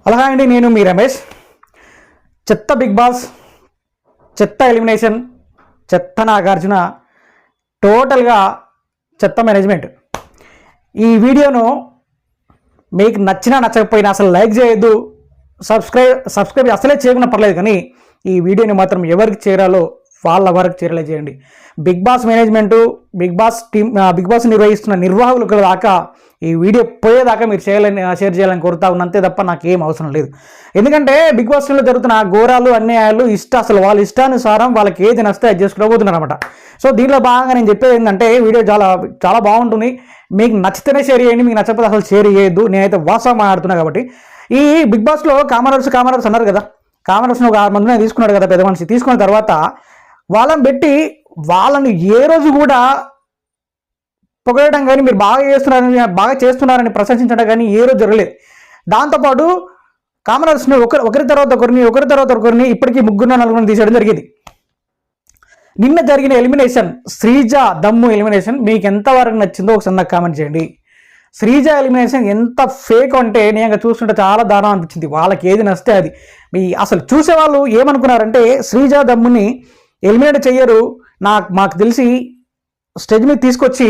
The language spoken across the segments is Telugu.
అలా అండి, నేను మీ రమేష్. చెత్త బిగ్ బాస్, చెత్త ఎలిమినేషన్, చెత్త నాగార్జున, టోటల్గా చెత్త మేనేజ్మెంట్. ఈ వీడియోను మీకు నచ్చినా నచ్చకపోయినా అసలు లైక్ చేయొద్దు, సబ్స్క్రైబ్ అసలే చేయకుండా పర్లేదు, కానీ ఈ వీడియోని మాత్రం ఎవరికి చేరాలో వాళ్ళ వరకు చేరలే చేయండి. Bigg Boss management, Bigg Boss నిర్వహిస్తున్న నిర్వాహకుల దాకా ఈ వీడియో పోయేదాకా మీరు షేర్ చేయాలని కోరుతా ఉన్నంతే తప్ప నాకు ఏం అవసరం లేదు. ఎందుకంటే బిగ్ బాస్లో జరుగుతున్న ఘోరాలు, అన్యాయాలు అసలు వాళ్ళ ఇష్టానుసారం వాళ్ళకి ఏది నచ్చితే అది చేసుకోబోతున్నారు అనమాట. సో దీంట్లో భాగంగా నేను చెప్పేది ఏంటంటే, వీడియో చాలా చాలా బాగుంటుంది. మీకు నచ్చితేనే షేర్ చేయండి, మీకు నచ్చకపోతే అసలు షేర్ చేయొద్దు. నేనైతే వాస్తవం మాట్లాడుతున్నా కాబట్టి. ఈ బిగ్ బాస్లో కామనర్స్ అన్నారు కదా, కామనర్స్ని ఒక 6 మందిని తీసుకున్నాడు కదా పెద్ద మనిషి. తీసుకున్న తర్వాత వాళ్ళని పెట్టి వాళ్ళని ఏ రోజు కూడా పొగడడం కానీ, మీరు బాగా చేస్తున్నారని ప్రశంసించడం కానీ ఏ రోజు జరగలేదు. దాంతోపాటు కామనర్స్ని ఒకరి తర్వాత ఒకరిని ఇప్పటికీ 3-4 తీసేయడం జరిగింది. నిన్న జరిగిన ఎలిమినేషన్, శ్రీజ దమ్ము ఎలిమినేషన్ మీకు ఎంతవరకు నచ్చిందో ఒకసారి నాకు కామెంట్ చేయండి. శ్రీజ ఎలిమినేషన్ ఎంత ఫేక్ అంటే నేను చూస్తుంటే చాలా దారుణం అనిపించింది. వాళ్ళకి ఏది నచ్చితే అది. అసలు చూసేవాళ్ళు ఏమనుకున్నారంటే, శ్రీజ దమ్ముని ఎలిమినేట్ చెయ్యరు, మాకు తెలిసి స్టేజ్ మీద తీసుకొచ్చి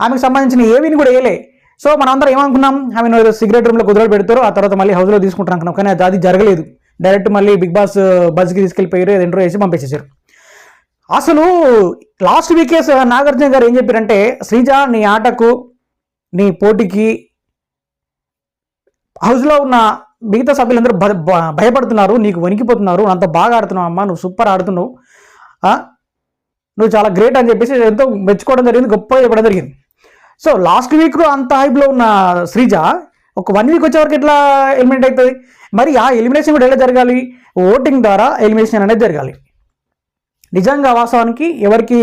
ఆమెకు సంబంధించిన ఏవిని కూడా వేయలే. సో మనందరం ఏమనుకున్నాం, ఆమెను సిగరెట్ రూమ్లో కుదరలు పెడతారు, ఆ తర్వాత మళ్ళీ హౌస్లో తీసుకుంటారు అనుకున్నాం. కానీ అది జరగలేదు. డైరెక్ట్ మళ్ళీ బిగ్ బాస్ బస్కి తీసుకెళ్ళిపోయారు, ఇంటర్వ్యూ వేసి పంపించేశారు. అసలు లాస్ట్ వీకే నాగార్జున గారు ఏం చెప్పారంటే, శ్రీజ నీ ఆటకు, నీ పోటీకి హౌస్లో ఉన్న మిగతా సభ్యులందరూ భయపడుతున్నారు, నీకు వణికిపోతున్నారు, అంత బాగా ఆడుతున్నావు అమ్మా, నువ్వు సూపర్ ఆడుతున్నావు, నువ్వు చాలా గ్రేట్ అని చెప్పేసి ఎంతో మెచ్చుకోవడం జరిగింది, గొప్పగా చెప్పడం జరిగింది. సో లాస్ట్ వీక్లో అంత హైప్లో ఉన్న శ్రీజ ఒక 1 వీక్ వచ్చేవరకు ఎట్లా ఎలిమినేట్ అవుతుంది? మరి ఆ ఎలిమినేషన్ కూడా ఎలా జరగాలి? ఓటింగ్ ద్వారా ఎలిమినేషన్ అనేది జరగాలి. నిజంగా వాస్తవానికి ఎవరికి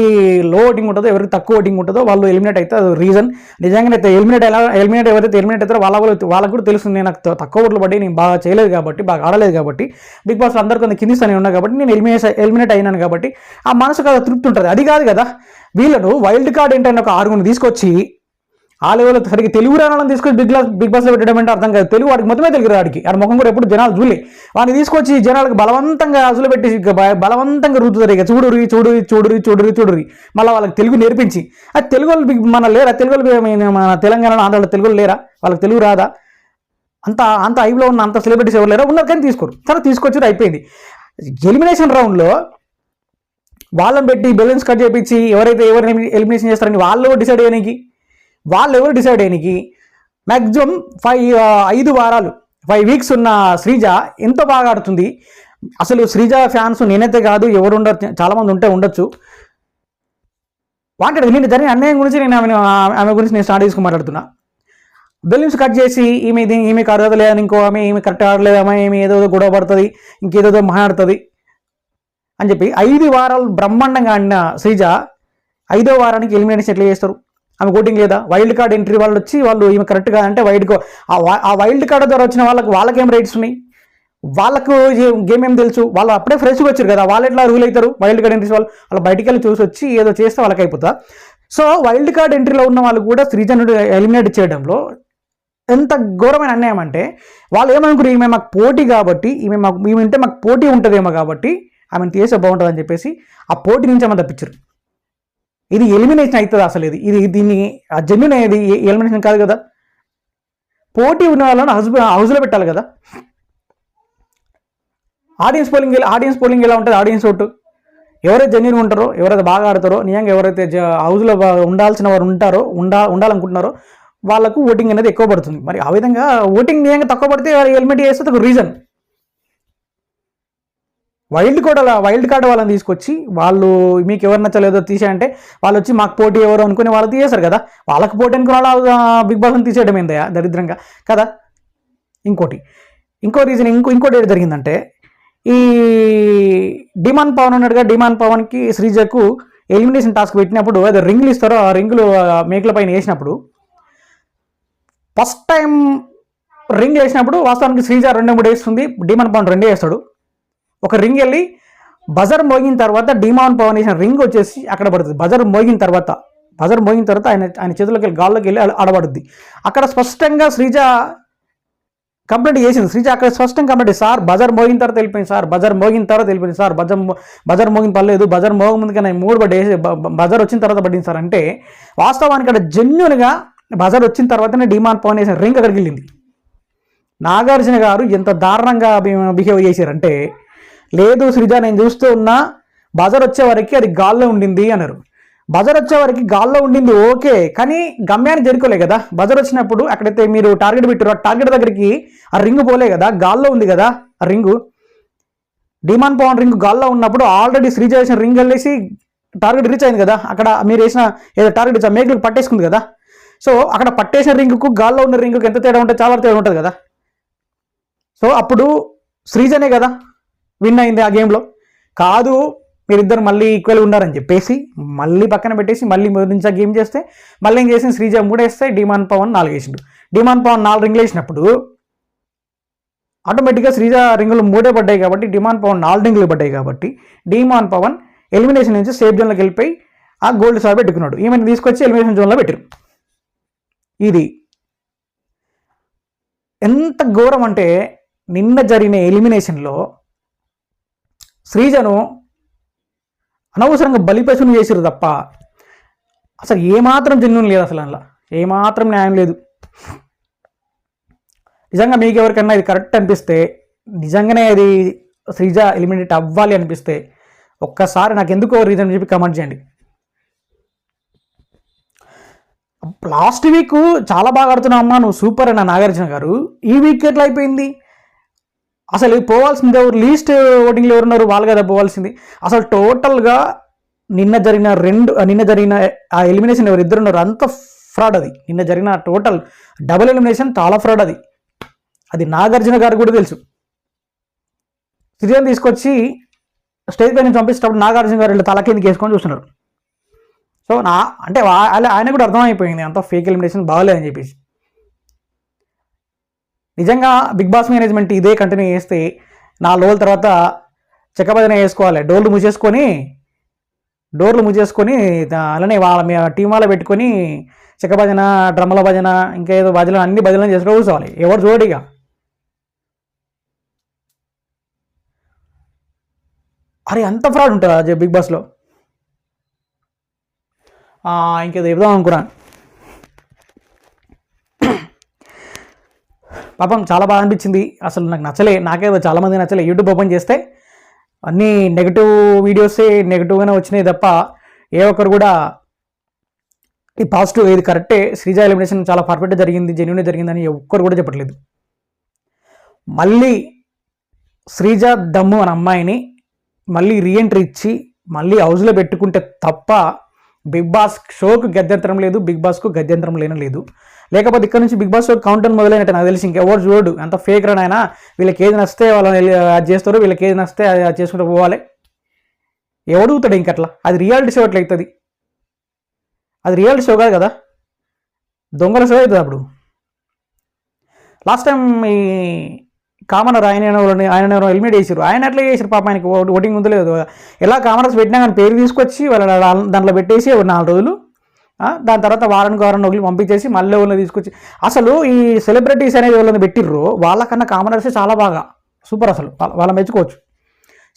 లో ఓటింగ్ ఉంటుందో, ఎవరికి తక్కువ ఓటింగ్ ఉంటుందో వాళ్ళు ఎలిమినేట్ అయితే అది రీజన్. నిజంగా అయితే ఎలిమినేట్ ఎవరైతే ఎలిమినేట్ అవుతారో వాళ్ళకు కూడా తెలుస్తుంది, నేను నాకు తక్కువ ఓట్లు పడి నేను బాగా చేయలేదు కాబట్టి, బాగా ఆడలేదు కాబట్టి, బిగ్ బాస్ అందరూ కొంత కింది స్థాయి ఉన్నా కాబట్టి నేను ఎలిమినేట్ అయినాను కాబట్టి ఆ మనసుకు అది తృప్తి ఉంటుంది. అది కాదు కదా, వీళ్ళను వైల్డ్ కార్డ్ ఏంటంటే ఒక 6 తీసుకొచ్చి ఆ లెవెల్లో సరిగ్గా తెలుగు రావాలని తీసుకొచ్చి బిగ్ బాస్లో పెట్టడం అంటే అర్థం కాదు. తెలుగు వాడికి మొత్తమే తెలుగు వాడికి, ఆ ముఖం కూడా ఎప్పుడు జనాలు చూడలే. వాడిని తీసుకొచ్చి జనాలకు బలవంతంగా అసలు పెట్టి బలవంతంగా రుద్దుతారు. ఇక చూడురి మళ్ళీ వాళ్ళకి తెలుగు నేర్పించి, అది తెలుగు వాళ్ళు మన లేరా, మన తెలంగాణలో ఆంధ్రలో తెలుగులు లేరా, వాళ్ళకి తెలుగు రాదా? అంత ఐబ్లో ఉన్న అంత సెలబ్రిటీస్ ఎవరు లేరా? ఉన్నారు కానీ తీసుకోరు. సరే తీసుకొచ్చి అయిపోయింది. ఎలిమినేషన్ రౌండ్లో వాళ్ళని పెట్టి బెలూన్స్ కట్ చేయించి ఎవరు ఎలిమినేషన్ చేస్తారని వాళ్ళు డిసైడ్ చేయడానికి మ్యాక్సిమం 5 వారాలు 5 వీక్స్ ఉన్న శ్రీజ ఎంతో బాగా ఆడుతుంది. అసలు శ్రీజ ఫ్యాన్స్ నేనైతే కాదు, ఎవరు ఉండరు, చాలామంది ఉండొచ్చు. వాంటెడ్ నేను జరిగిన అన్యాయం గురించి ఆమె గురించి నేను స్టార్ట్ చేసుకుని మాట్లాడుతున్నా. బెలూన్స్ కట్ చేసి ఈమెకి అర్హత లేదని, ఇంకో ఈమె కరెక్ట్ ఆడలేదమ్మా, ఈమె ఏదో గొడవ పడుతుంది, ఇంకేదో మాట్లాడుతుంది అని చెప్పి 5 వారాలు బ్రహ్మాండంగా ఆడిన శ్రీజ 5వ వారానికి ఎలిమినేషన్ ఎట్లా చేస్తారు? ఆమె ఓటింగ్ లేదా? వైల్డ్ కార్డ్ ఎంట్రీ వాళ్ళు వచ్చి ఈమె కరెక్ట్గా అంటే ఆ వైల్డ్ కార్డ్ ద్వారా వచ్చిన వాళ్ళకేం రైట్స్ ఉన్నాయి? వాళ్ళకు గేమ్ ఏం తెలుసు? వాళ్ళు అప్పుడే ఫ్రెష్గా వచ్చారు కదా, వాళ్ళు ఎట్లా రూల్ అవుతారు? వైల్డ్ కార్డ్ ఎంట్రీస్ వాళ్ళు బయటికి వెళ్ళి చూసి వచ్చి ఏదో చేస్తే వాళ్ళకి అయిపోతా. సో వైల్డ్ కార్డ్ ఎంట్రీలో ఉన్న వాళ్ళు కూడా శ్రీజను ఎలిమినేట్ చేయడంలో ఎంత ఘోరమైన అన్యాయం అంటే, వాళ్ళు ఏమనుకున్నారు, ఈమె మాకు పోటీ కాబట్టి, ఈమె ఉంటే మాకు పోటీ ఉంటుందేమో కాబట్టి ఆమెను తీసే బాగుంటుంది అని చెప్పేసి ఆ పోటీ నుంచి ఆమె తప్పించారు. ఇది ఎలిమినేషన్ అవుతుంది అసలు? దీన్ని జెన్యున్ అయ్యేది ఎలిమినేషన్ కాదు కదా. పోటీ ఉన్న వాళ్ళని హౌస్లో పెట్టాలి కదా. ఆడియన్స్ పోలింగ్ ఎలా ఉంటుంది? ఆడియన్స్ ఓటు ఎవరైతే జెన్యున్ ఉంటారో, ఎవరైతే బాగా ఆడతారో, నిజంగా ఎవరైతే హౌస్లో ఉండాల్సిన వారు ఉండాలనుకుంటున్నారో వాళ్ళకు ఓటింగ్ అనేది ఎక్కువ పడుతుంది. మరి ఆ విధంగా ఓటింగ్ నిజంగా తక్కువ పడితే ఎలిమినేట్ చేస్తే ఒక రీజన్. వైల్డ్ కార్డ్ వాళ్ళని తీసుకొచ్చి వాళ్ళు మీకు ఎవరు నచ్చలేదో తీసేయంటే వాళ్ళు వచ్చి మాకు పోటీ ఎవరు అనుకుని వాళ్ళు తీసేశారు కదా. వాళ్ళకి పోటీ అనుకుని వాళ్ళ బిగ్ బాస్ని తీసేయడం ఏందయ్యా దరిద్రంగా కదా. ఇంకో రీజన్ ఇంకోటి ఏది జరిగిందంటే, ఈ డిమాండ్ పవన్ ఉన్నాడుగా, డిమాండ్ పవన్కి శ్రీజకు ఎలిమినేషన్ టాస్క్ పెట్టినప్పుడు అదే రింగులు ఇస్తారో, ఆ రింగులు మేకల పైన వేసినప్పుడు ఫస్ట్ టైం రింగ్ వేసినప్పుడు వాస్తవానికి శ్రీజ 2-3 వేస్తుంది, డిమాండ్ పవన్ 2 వేస్తాడు. ఒక రింగ్ వెళ్ళి బజర్ మోగిన తర్వాత డిమాండ్ పవన్ వేసిన రింగ్ వచ్చేసి అక్కడ పడుతుంది. బజర్ మోగిన తర్వాత ఆయన చేతుల్లోకి వెళ్ళి గాల్లోకి వెళ్ళి ఆడబడుద్ది. అక్కడ స్పష్టంగా శ్రీజ కంప్లైంట్ చేసింది శ్రీజ అక్కడ స్పష్టం కంప్లైంట్. సార్ బజార్ మోగిన తర్వాత వెళ్ళిపోయింది సార్, బజార్ మోగిన తర్వాత వెళ్ళిపోయింది సార్, బజార్ మోగిన పర్లేదు, బజార్ మోగ ముందుగా నేను 3 పడ్డేసి బజార్ వచ్చిన తర్వాత పడింది సార్ అంటే, వాస్తవానికి అక్కడ జెన్యున్గా బజార్ వచ్చిన తర్వాతనే డిమాండ్ పవన్ వేసిన రింగ్ అక్కడికి వెళ్ళింది. నాగార్జున గారు ఎంత దారుణంగా బిహేవ్ చేశారంటే, లేదు శ్రీజ నేను చూస్తూ ఉన్నా బజార్ వచ్చే వరకు అది గాల్లో ఉండింది అన్నారు. బజార్ వచ్చే వరకు గాల్లో ఉండింది ఓకే, కానీ గమ్యాన్ని చేరుకోలే కదా. బజార్ వచ్చినప్పుడు అక్కడైతే మీరు టార్గెట్ పెట్టారు, ఆ టార్గెట్ దగ్గరికి ఆ రింగ్ పోలే కదా, గాల్లో ఉంది కదా ఆ రింగు. డిమాండ్ పవన్ రింగ్ గాల్లో ఉన్నప్పుడు ఆల్రెడీ శ్రీజ వేసిన రింగ్ వెళ్ళేసి టార్గెట్ రీచ్ అయింది కదా. అక్కడ మీరు వేసిన ఏదో టార్గెట్ మేకలకు పట్టేసుకుంది కదా. సో అక్కడ పట్టేసిన రింగుకు గాల్లో ఉన్న రింగుకు ఎంత తేడా ఉంటుంది, చాలా తేడా ఉంటుంది కదా. సో అప్పుడు శ్రీజనే కదా విన్ అయింది ఆ గేమ్లో. కాదు మీరిద్దరు మళ్ళీ ఈక్వల్ ఉన్నారని చెప్పేసి మళ్ళీ పక్కన పెట్టేసి మళ్ళీ నుంచి గేమ్ చేస్తే మళ్ళీ ఏం చేసింది, శ్రీజ 3 వేస్తే డిమాండ్ పవన్ 4 వేసిండు. డిమాండ్ పవన్ 4 రింగులు వేసినప్పుడు ఆటోమేటిక్గా శ్రీజ రింగులు 3 పడ్డాయి కాబట్టి డిమాండ్ పవన్ 4 రింగులు పడ్డాయి కాబట్టి డిమాండ్ పవన్ ఎలిమినేషన్ నుంచి సేఫ్ జోన్లోకి వెళ్ళిపోయి ఆ గోల్డ్ స్టార్ పెట్టుకున్నాడు. ఈమెను తీసుకొచ్చి ఎలిమినేషన్ జోన్లో పెట్టారు. ఇది ఎంత ఘోరం అంటే, నిన్న జరిగిన ఎలిమినేషన్లో శ్రీజను అనవసరంగా బలిపశుని చేసారు తప్ప అసలు ఏమాత్రం జెన్యూన్ లేదు, అసలు అందులో ఏమాత్రం న్యాయం లేదు. నిజంగా మీకు ఎవరికన్నా ఇది కరెక్ట్ అనిపిస్తే, నిజంగానే అది శ్రీజ ఎలిమినేట్ అవ్వాలి అనిపిస్తే ఒక్కసారి నాకు ఎందుకో రీజన్ చెప్పి కమెంట్ చేయండి. లాస్ట్ వీక్ చాలా బాగా ఆడుతున్నావు అమ్మా, నువ్వు సూపర్ అన్న నాగార్జున గారు, ఈ వీక్ ఎట్లా అయిపోయింది? అసలు పోవాల్సింది ఎవరు, లీస్ట్ ఓటింగ్లో ఎవరున్నారు వాళ్ళు కదా పోవాల్సింది. అసలు టోటల్గా నిన్న జరిగిన ఆ ఎలిమినేషన్ ఎవరిద్దరు ఉన్నారు అంత ఫ్రాడ్. అది నిన్న జరిగిన టోటల్ డబుల్ ఎలిమినేషన్ చాలా ఫ్రాడ్. అది నాగార్జున గారు కూడా తెలుసు. శ్రీజన్ తీసుకొచ్చి స్టేజ్ పై నుంచి పంపిస్తేటప్పుడు నాగార్జున గారు తల కిందకి వేసుకొని చూస్తున్నారు. సో అంటే ఆయన కూడా అర్థమైపోయింది అంత ఫేక్ ఎలిమినేషన్ బాగలేదని చెప్పేసి. నిజంగా బిగ్ బాస్ మేనేజ్మెంట్ ఇదే కంటిన్యూ చేస్తే 4 రోజుల తర్వాత చెక్కభజన వేసుకోవాలి, డోర్లు మూసేసుకొని అలానే వాళ్ళ టీం వాళ్ళ పెట్టుకొని చెక్కభజన, డ్రమ్మల భజన, ఇంకా ఏదో భజన, అన్ని భజనలు చేసుకొని కూర్చోవాలి. ఎవరు చూడిగా అరే అంత ఫ్రాడ్ ఉంటుందా బిగ్ బాస్లో? ఇంకేదో చెప్దాం అనుకున్నాను. పాపం చాలా బాగా అనిపించింది. అసలు నాకు నచ్చలే, నాకేదో చాలామంది నచ్చలే. యూట్యూబ్ ఓపెన్ చేస్తే అన్నీ నెగిటివ్ వీడియోసే నెగిటివ్గానే వచ్చినాయి తప్ప ఏ ఒక్కరు కూడా ఈ పాజిటివ్ ఏది కరెక్టే, శ్రీజ ఎలిమినేషన్ చాలా పర్ఫెక్ట్గా జరిగింది, జెన్యూన్గా జరిగిందని ఒక్కరు కూడా చెప్పట్లేదు. మళ్ళీ శ్రీజ దమ్ము అనే అమ్మాయిని మళ్ళీ రీఎంట్రీ ఇచ్చి మళ్ళీ హౌస్లో పెట్టుకుంటే తప్ప బిగ్ బాస్ షోకు గద్యంతరం లేదు, బిగ్ బాస్కు గద్యంతరం లేదు. లేకపోతే ఇక్కడ నుంచి బిగ్ బాస్ షో కౌంటర్ మొదలైనట్టు నాకు తెలిసి ఇంకెవరు చూడు, అంత ఫేక్ రన్ అయినా వీళ్ళకి ఏది నస్తే వాళ్ళని అది చేస్తారు, వీళ్ళకి ఏది నస్తే అది చేసుకుంటూ పోవాలి. ఎవడుగుతాడు ఇంకట్లా? అది రియాలిటీ షో ఎట్లా అవుతుంది? అది రియాలిటీ షో కాదు కదా, దొంగల షో అవుతుంది. అప్పుడు లాస్ట్ టైం ఈ కామనర్ ఆయన ఎలిమినేట్ చేశారు. ఆయన ఎట్లా చేశారు పాప, ఆయనకి ఓటింగ్ ఉందో లేదు. ఎలా కామనర్స్ పెట్టినా కానీ పేరు తీసుకొచ్చి వాళ్ళ దాంట్లో పెట్టేసి 4 రోజులు, దాని తర్వాత వారానికి ఒకళ్ళు పంపించేసి మళ్ళీ వాళ్ళని తీసుకొచ్చి, అసలు ఈ సెలబ్రిటీస్ అనేది వాళ్ళని పెట్టిర్రు వాళ్ళకన్నా కామనర్సే చాలా బాగా సూపర్. అసలు వాళ్ళ మెచ్చుకోవచ్చు.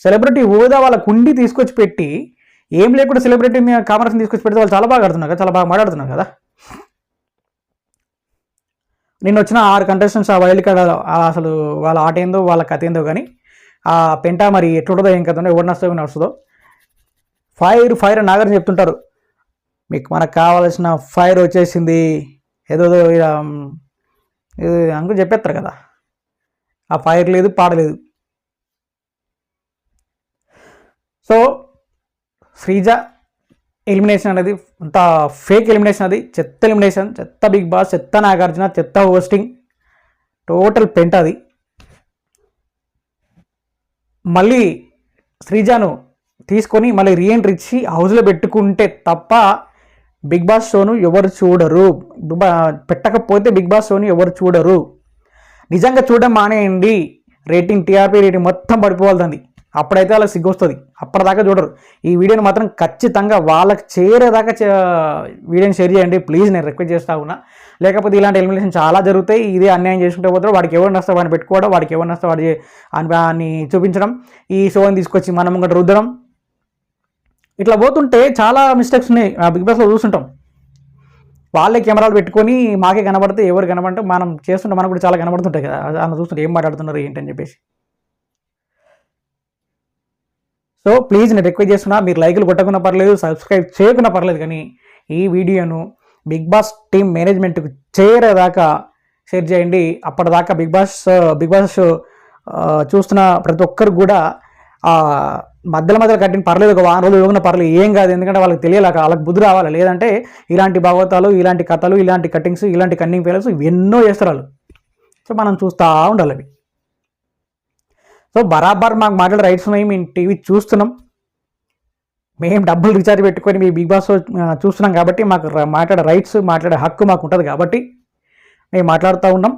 సెలబ్రిటీ హోదా వాళ్ళ కుండి తీసుకొచ్చి పెట్టి ఏం లేకుండా సెలబ్రిటీ కామనర్స్ని తీసుకొచ్చి పెడితే వాళ్ళు చాలా బాగా ఆడుతున్నారు కదా, చాలా బాగా మాట్లాడుతున్నారు కదా. నిన్న వచ్చిన 6 కంటెస్టెంట్స్ ఆ వైల్డ్ కార్డ్ అసలు వాళ్ళ ఆట ఏందో వాళ్ళ కథ ఏందో కానీ ఆ పెంట మరి ఎట్లుంటుందో ఏం కథ ఎవరు నడుస్తుందో. ఫైర్ అని నాగార్జున చెప్తుంటారు, మనకు కావాల్సిన ఫైర్ వచ్చేసింది ఏదో అంకులు చెప్పేస్తారు కదా, ఆ ఫైర్ లేదు పాడలేదు. సో శ్రీజ ఎలిమినేషన్ అనేది అంత ఫేక్ ఎలిమినేషన్, అది చెత్త ఎలిమినేషన్, చెత్త బిగ్ బాస్, చెత్త నాగార్జున, చెత్త హోస్టింగ్, టోటల్ పెంట అది. మళ్ళీ శ్రీజాను తీసుకొని మళ్ళీ రీఎంట్రీ ఇచ్చి హౌస్లో పెట్టుకుంటే తప్ప బిగ్ బాస్ షోను ఎవరు చూడరు. పెట్టకపోతే బిగ్ బాస్ షోని ఎవరు చూడరు. నిజంగా చూడడం మానేయండి, రేటింగ్ టీఆర్పీ రేటింగ్ మొత్తం పడిపోవాల్సింది. అప్పుడైతే వాళ్ళకి సిగ్గు వస్తుంది, అప్పటిదాకా చూడరు. ఈ వీడియోని మాత్రం ఖచ్చితంగా వాళ్ళకి చేరేదాకా వీడియోని షేర్ చేయండి ప్లీజ్, నేను రిక్వెస్ట్ చేస్తా ఉన్నా. లేకపోతే ఇలాంటి ఎలిమినేషన్ చాలా జరుగుతాయి. ఇదే అన్యాయం చేసుకుంటే పోతాడు, వాడికి ఎవరిని వస్తే వాడిని పెట్టుకోవడం, వాడికి ఎవరిని వస్తే వాడిని చూపించడం, ఈ షోని తీసుకొచ్చి మనం ఇంకటి రుద్దడం, ఇట్లా పోతుంటే చాలా మిస్టేక్స్ ఉన్నాయి. బిగ్ బాస్లో చూస్తుంటాం, వాళ్ళే కెమెరాలు పెట్టుకొని మాకే కనబడితే ఎవరు కనబడితే మనం చేస్తుంటే మనకు కూడా చాలా కనబడుతుంటాయి కదా, అలా చూస్తుంటే ఏం మాట్లాడుతున్నారు ఏంటని చెప్పేసి. సో ప్లీజ్ నేను రిక్వెస్ట్ చేస్తున్నా, మీరు లైకులు కొట్టకున్నా పర్లేదు, సబ్స్క్రైబ్ చేయకున్నా పర్లేదు, కానీ ఈ వీడియోను బిగ్ బాస్ టీమ్ మేనేజ్మెంట్కి చేరేదాకా షేర్ చేయండి. అప్పటిదాకా బిగ్ బాస్ చూస్తున్న ప్రతి ఒక్కరు కూడా మధ్యలో కట్టిన పర్లేదు, ఒక వారం రోజులు యోగిన పర్లేదు, ఏం కాదు. ఎందుకంటే వాళ్ళకి తెలియలేక, వాళ్ళకి బుద్ధి రావాలి. లేదంటే ఇలాంటి భాగవతాలు, ఇలాంటి కథలు, ఇలాంటి కట్టింగ్స్, ఇలాంటి కన్నింగ్ ఫెయిల్స్ ఎన్నో చేస్తారు వాళ్ళు. సో మనం చూస్తూ ఉండాలి అవి. సో బరాబర్ మాకు మాట్లాడే రైట్స్ ఉన్నాయి, మేము టీవీ చూస్తున్నాం, మేము డబ్బులు రీఛార్జ్ పెట్టుకొని మీ బిగ్ బాస్ చూస్తున్నాం కాబట్టి మాకు మాట్లాడే రైట్స్, మాట్లాడే హక్కు మాకు ఉంటుంది కాబట్టి మేము మాట్లాడుతూ ఉన్నాం.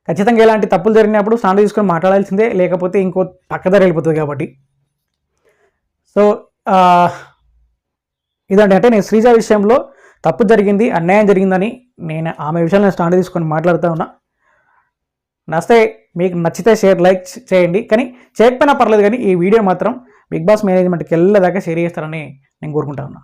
ఖచ్చితంగా ఇలాంటి తప్పులు జరిగినప్పుడు స్టాండ్ తీసుకొని మాట్లాడాల్సిందే, లేకపోతే ఇంకో పక్కదారి వెళ్ళిపోతుంది కాబట్టి. సో ఇదంటే అంటే నేను శ్రీజ విషయంలో తప్పు జరిగింది, అన్యాయం జరిగిందని నేను ఆమె విషయంలో స్టాండ్ తీసుకొని మాట్లాడుతూ ఉన్నా. మీకు నచ్చితే లైక్ చేయండి, కానీ చేయకపోయినా పర్లేదు, కానీ ఈ వీడియో మాత్రం బిగ్ బాస్ మేనేజ్మెంట్కి వెళ్ళేదాకా షేర్ చేస్తారని నేను కోరుకుంటా ఉన్నా.